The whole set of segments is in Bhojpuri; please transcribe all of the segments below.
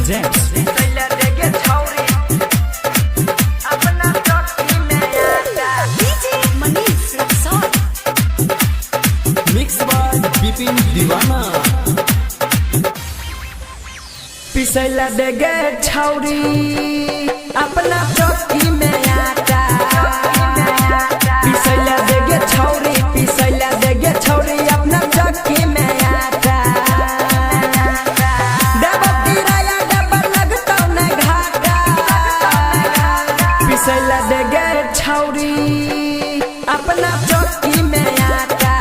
presents mixed by Bipin Divana। पिसैला देगे छौरी अपना चौकी में आटा, पिसैला देगे छौरी, पिसैला देगे छौरी अपना चौकी में आटा। डबल किराया डबल लगता न घाटा, पिसैला देगे छौरी अपना चौकी में आटा,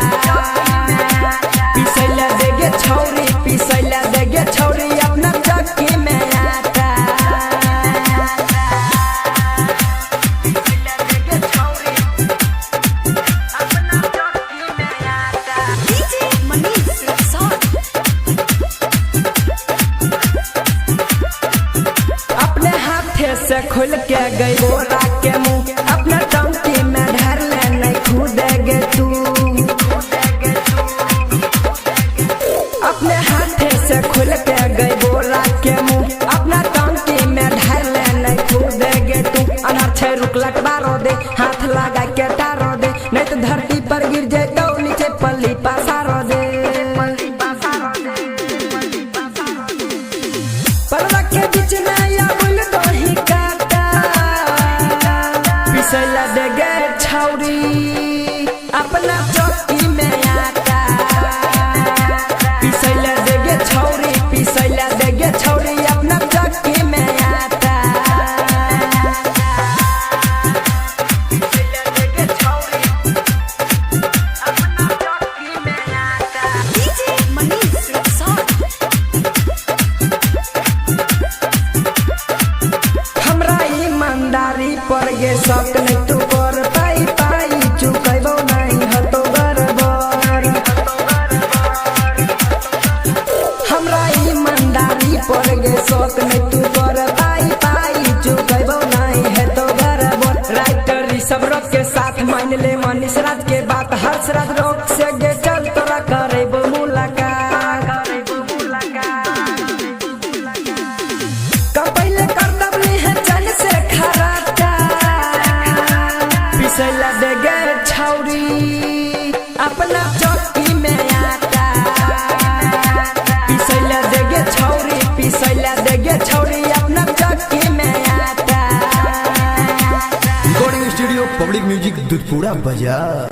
पिसैला देगे छौरी, पिसैला देगे छौरी अपना चौकी में आटा। पिसैला देगे छौरी अपना चौकी में आटा। अपने हाथे से खोल के गई बोरा के मुंह, अपना टंकी में ढार ले नहीं खुदेगे तू। अपने हाथे से खोल के गई बोरा के मुंह, अपना टंकी में ढार ले नहीं खुदेगे तू। अनार छे रुकलट बारो दे, हाथ लगा के टारो दे, नहीं तो धरती पर गिर जाए तो नीचे पल्ली पसारो दे। परवा के बीच में या बुल दो ही काटा, पिसैला देगे छौरी अपना चौकी में आटा, पिसैला देगे छौरी, पिसैला देगे छौरी अपना चौकी में आटा। पिसैला देगे छौरी अपना चौकी में आटा। हमरा ईमानदारी पर गे शक नहीं तू कर पाई पाई, चुकैबो नहीं हतो गरबर। हमरा ईमानदारी पर गे शक नहीं तू कर पाई पाई, चुकैबो नहीं हतो गरबर। राइटर सब रोक के साथ मान ले मनीष राज के बात, हर्ष राज रोक से गे चल तोरा करेबो मुलाकात। कपैले कर दबली है चल से खराटा, पिसैला देगे छौरी अपना चौकी में आटा, पिसैला देगे छौरी, पिसैला देगे छौरी अपना चौकी में आटा। recording studio Public Music Dudhpura Bazaar।